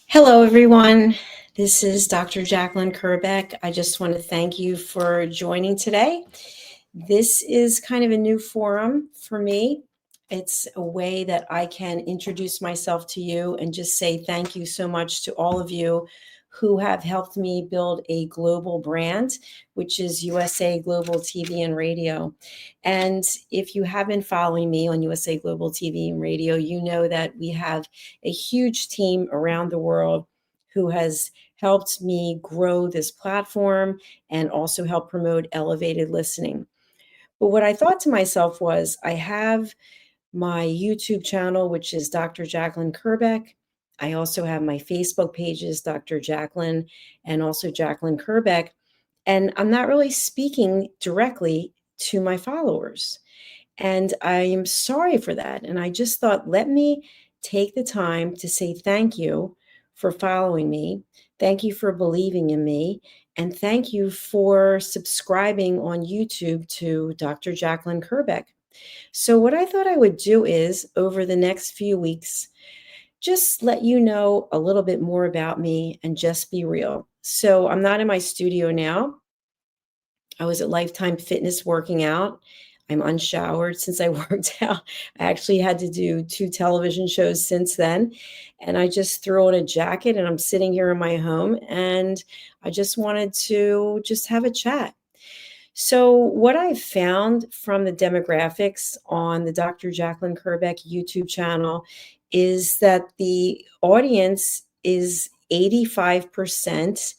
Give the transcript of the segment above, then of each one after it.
Hello, everyone. This is Dr. Jacalyn Kerbeck. I just want to thank you for joining today. This is kind of a new forum for me. It's a way that I can introduce myself to you and just say thank you so much to all of you who have helped me build a global brand, which is USA Global TV and Radio. And if you have been following me on USA Global TV and Radio, you know that we have a huge team around the world who has helped me grow this platform and also help promote elevated listening. But what I thought to myself was, I have my YouTube channel, which is Dr. Jacalyn Kerbeck. I also have my Facebook pages, Dr. Jacalyn and also Jacalyn Kerbeck. And I'm not really speaking directly to my followers. And I am sorry for that. And I just thought, let me take the time to say thank you for following me. Thank you for believing in me. And thank you for subscribing on YouTube to Dr. Jacalyn Kerbeck. So, what I thought I would do is over the next few weeks, just let you know a little bit more about me and just be real. So, I'm not in my studio now. I was at Lifetime Fitness working out. I'm unshowered since I worked out. I actually had to do 2 television shows since then. And I just threw on a jacket and I'm sitting here in my home and I just wanted to just have a chat. So, what I found from the demographics on the Dr. Jacalyn Kerbeck YouTube channel is that the audience is 85%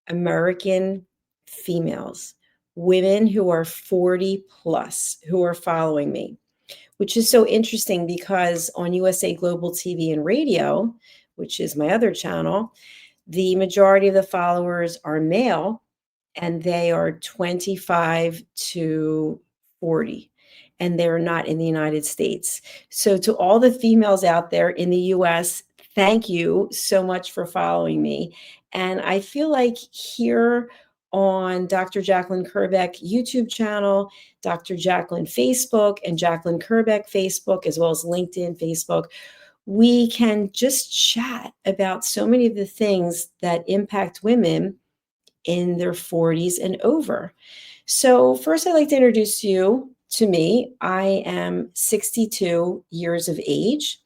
American females, women who are 40 plus, who are following me, which is so interesting because on USA Global TV and Radio, which is my other channel, the majority of the followers are male and they are 25 to 40, and they're not in the United States. So, to all the females out there in the US, thank you so much for following me. And I feel like here on Dr. Jacalyn Kerbeck YouTube channel, Dr. Jacalyn Facebook, and Jacalyn Kerbeck Facebook, as well as LinkedIn, Facebook, we can just chat about so many of the things that impact women in their 40s and over. So, first, I'd like to introduce you to me. I am 62 years of age.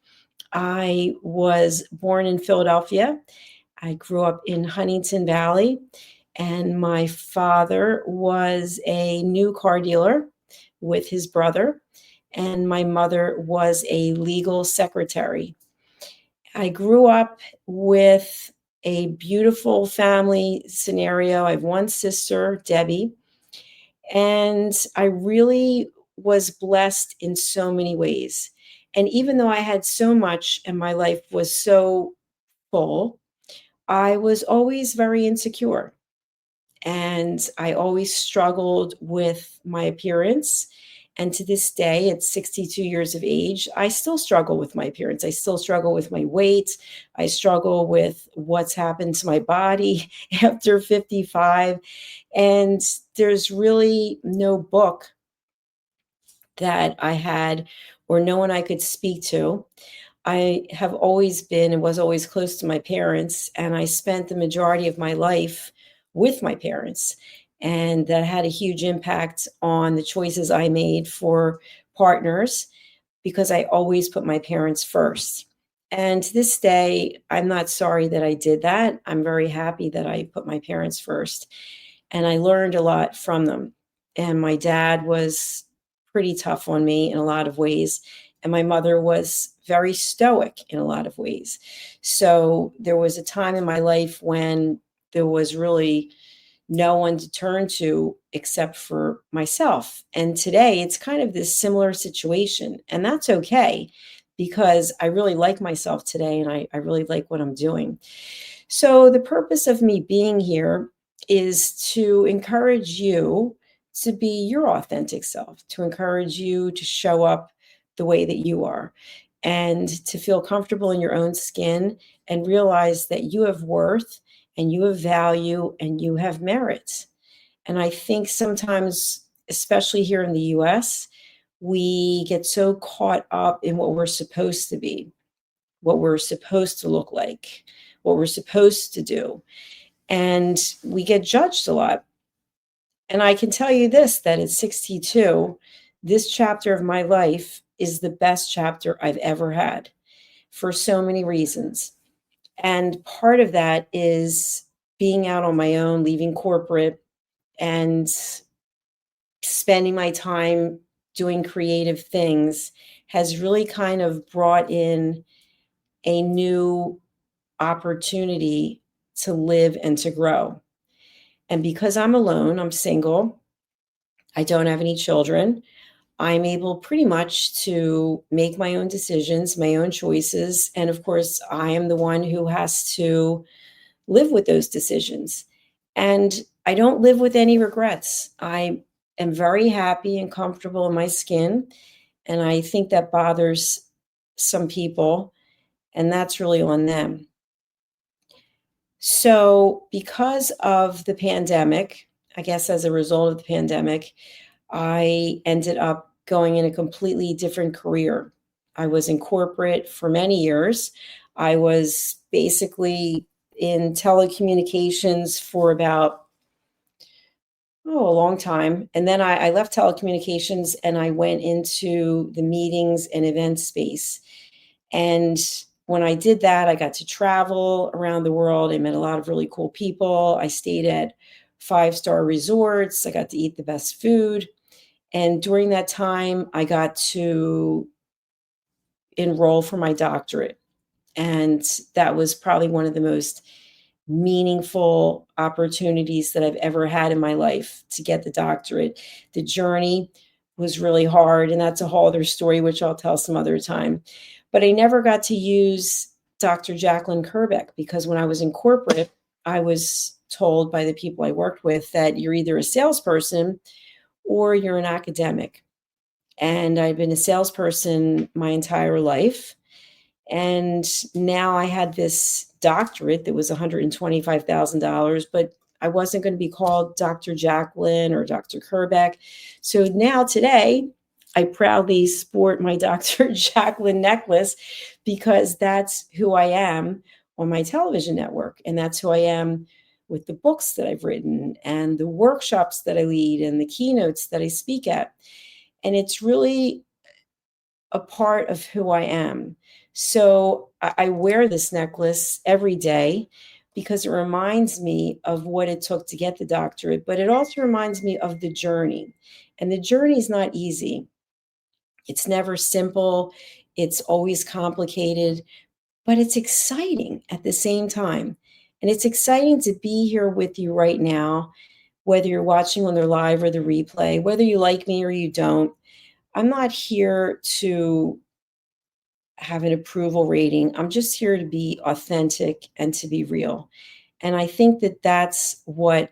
I was born in Philadelphia. I grew up in Huntington Valley, and my father was a new car dealer with his brother, and my mother was a legal secretary. I grew up with a beautiful family scenario. I have one sister, Debbie, and I really was blessed in so many ways. And even though I had so much and my life was so full, I was always very insecure. And I always struggled with my appearance. And to this day, at 62 years of age, I still struggle with my appearance. I still struggle with my weight. I struggle with what's happened to my body after 55. And there's really no book that I had or no one I could speak to. I have always been and was always close to my parents, and I spent the majority of my life with my parents. And that had a huge impact on the choices I made for partners because I always put my parents first. And to this day, I'm not sorry that I did that. I'm very happy that I put my parents first. And I learned a lot from them. And my dad was pretty tough on me in a lot of ways. And my mother was very stoic in a lot of ways. So there was a time in my life when there was really no one to turn to except for myself. And today it's kind of this similar situation. And that's okay because I really like myself today and I really like what I'm doing. So the purpose of me being here is to encourage you to be your authentic self, to encourage you to show up the way that you are and to feel comfortable in your own skin and realize that you have worth and you have value and you have merit. And I think sometimes, especially here in the US, we get so caught up in what we're supposed to be. what we're supposed to look like, what we're supposed to do. And we get judged a lot. And I can tell you this, that at 62, this chapter of my life is the best chapter I've ever had for so many reasons. And part of that is being out on my own, leaving corporate, and spending my time doing creative things has really kind of brought in a new opportunity to live and to grow. And because I'm alone, I'm single, I don't have any children, I'm able pretty much to make my own decisions, my own choices. And of course, I am the one who has to live with those decisions. And I don't live with any regrets. I am very happy and comfortable in my skin. And I think that bothers some people, and that's really on them. So, because of the pandemic, I guess as a result of the pandemic, I ended up going in a completely different career. I was in corporate for many years. I was basically in telecommunications for about, a long time. And then I left telecommunications and I went into the meetings and event space. And when I did that, I got to travel around the world. I met a lot of really cool people. I stayed at five-star resorts. I got to eat the best food. And during that time, I got to enroll for my doctorate. And that was probably one of the most meaningful opportunities that I've ever had in my life to get the doctorate. The journey was really hard, and that's a whole other story, which I'll tell some other time. But I never got to use Dr. Jacalyn Kerbeck because when I was in corporate, I was told by the people I worked with that you're either a salesperson or you're an academic. And I've been a salesperson my entire life. And now I had this doctorate that was $125,000, but I wasn't going to be called Dr. Jacalyn or Dr. Kerbeck. So now today, I proudly sport my Dr. Jacalyn necklace because that's who I am on my television network. And that's who I am with the books that I've written and the workshops that I lead and the keynotes that I speak at. And it's really a part of who I am. So I wear this necklace every day because it reminds me of what it took to get the doctorate, but it also reminds me of the journey. And the journey is not easy. It's never simple. It's always complicated, but it's exciting at the same time. And it's exciting to be here with you right now, whether you're watching on the live or the replay, whether you like me or you don't. I'm not here to have an approval rating. I'm just here to be authentic and to be real. And I think that that's what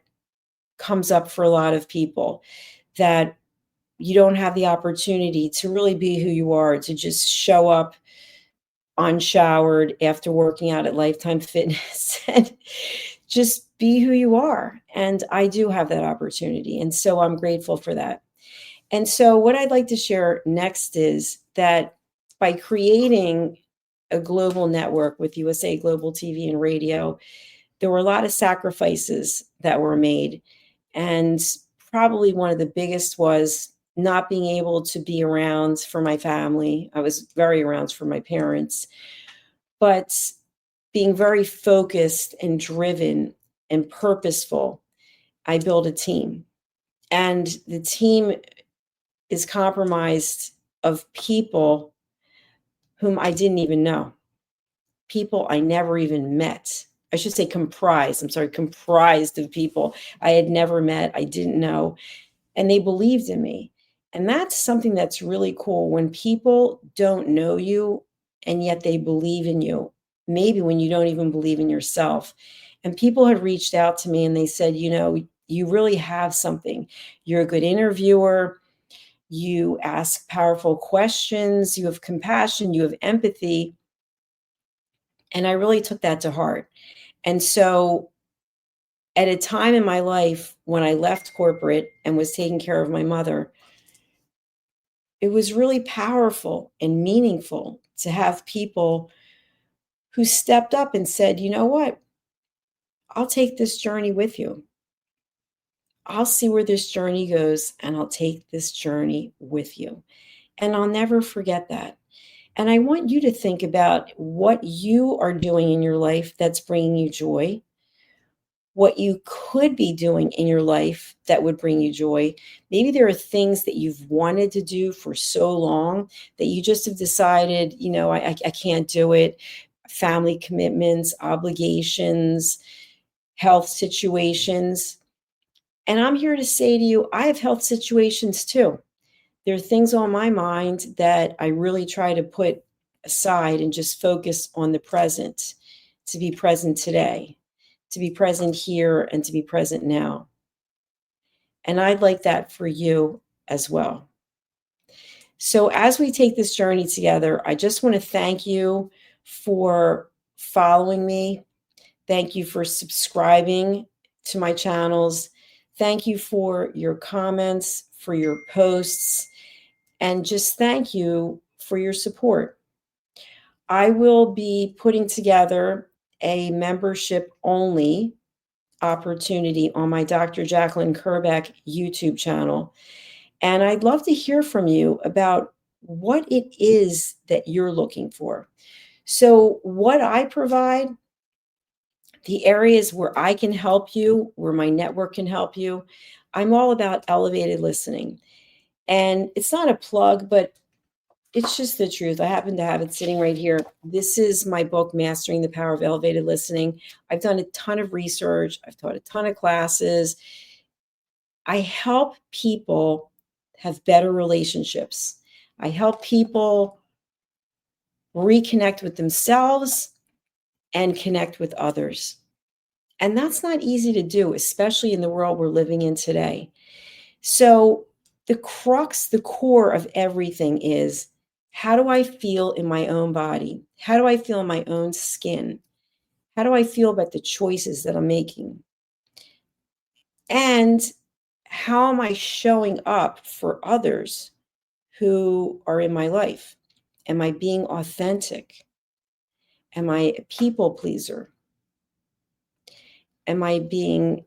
comes up for a lot of people, that you don't have the opportunity to really be who you are, to just show up unshowered after working out at Lifetime Fitness and just be who you are. And I do have that opportunity. And so I'm grateful for that. And so, what I'd like to share next is that by creating a global network with USA Global TV and radio, there were a lot of sacrifices that were made. And probably one of the biggest was not being able to be around for my family. I was very around for my parents, but being very focused and driven and purposeful, I built a team. And the team is comprised of people whom I didn't even know, people I never even met. I should say comprised. I'm sorry, comprised of people I had never met, I didn't know, and they believed in me. And that's something that's really cool when people don't know you and yet they believe in you, maybe when you don't even believe in yourself. And people had reached out to me and they said, you really have something. You're a good interviewer. You ask powerful questions. You have compassion. You have empathy. And I really took that to heart. And so at a time in my life when I left corporate and was taking care of my mother, it was really powerful and meaningful to have people who stepped up and said, you know what? I'll take this journey with you. I'll see where this journey goes, and I'll take this journey with you. And I'll never forget that. And I want you to think about what you are doing in your life that's bringing you joy, what you could be doing in your life that would bring you joy. Maybe there are things that you've wanted to do for so long that you just have decided, I can't do it. Family commitments, obligations, health situations. And I'm here to say to you, I have health situations too. There are things on my mind that I really try to put aside and just focus on the present, to be present today, to be present here, and to be present now. And I'd like that for you as well. So as we take this journey together, I just want to thank you for following me. Thank you for subscribing to my channels. Thank you for your comments, for your posts, and just thank you for your support. I will be putting together a membership only opportunity on my Dr. Jacalyn Kerbeck YouTube channel. And I'd love to hear from you about what it is that you're looking for. So, what I provide, the areas where I can help you, where my network can help you, I'm all about elevated listening. And it's not a plug, but it's just the truth. I happen to have it sitting right here. This is my book, Mastering the Power of Elevated Listening. I've done a ton of research. I've taught a ton of classes. I help people have better relationships. I help people reconnect with themselves and connect with others. And that's not easy to do, especially in the world we're living in today. So the crux, the core of everything is, how do I feel in my own body? How do I feel in my own skin? How do I feel about the choices that I'm making? And how am I showing up for others who are in my life? Am I being authentic? Am I a people pleaser? Am I being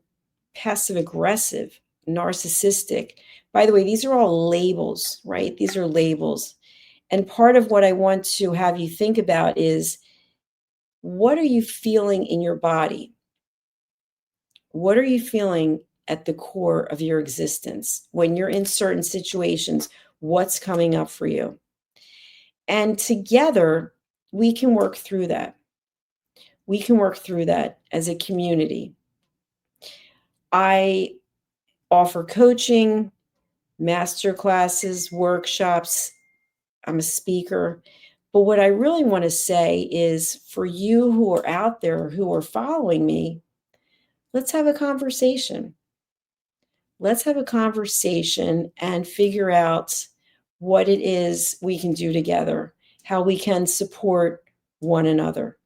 passive aggressive, narcissistic? By the way, these are all labels, right? These are labels. And part of what I want to have you think about is, what are you feeling in your body? What are you feeling at the core of your existence? When you're in certain situations, what's coming up for you? And together, we can work through that. We can work through that as a community. I offer coaching, master classes, workshops. I'm a speaker. But what I really want to say is, for you who are out there who are following me, let's have a conversation. Let's have a conversation and figure out what it is we can do together, how we can support one another.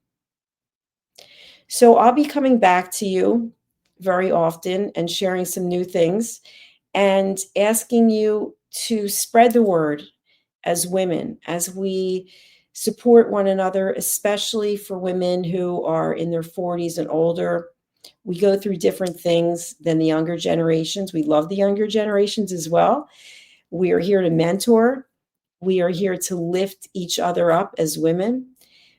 So I'll be coming back to you very often and sharing some new things and asking you to spread the word as women, as we support one another, especially for women who are in their 40s and older. We go through different things than the younger generations. We love the younger generations as well. We are here to mentor. We are here to lift each other up as women.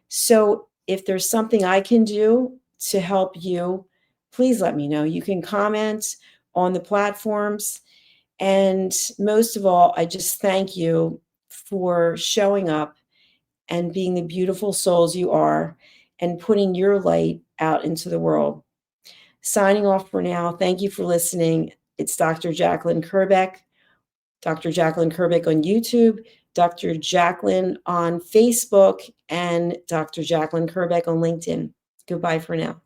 So if there's something I can do to help you, please let me know. You can comment on the platforms. And most of all, I just thank you for showing up and being the beautiful souls you are and putting your light out into the world. Signing off for now. Thank you for listening. It's Dr. Jacalyn Kerbeck, Dr. Jacalyn Kerbeck on YouTube, Dr. Jacalyn on Facebook, and Dr. Jacalyn Kerbeck on LinkedIn. Goodbye for now.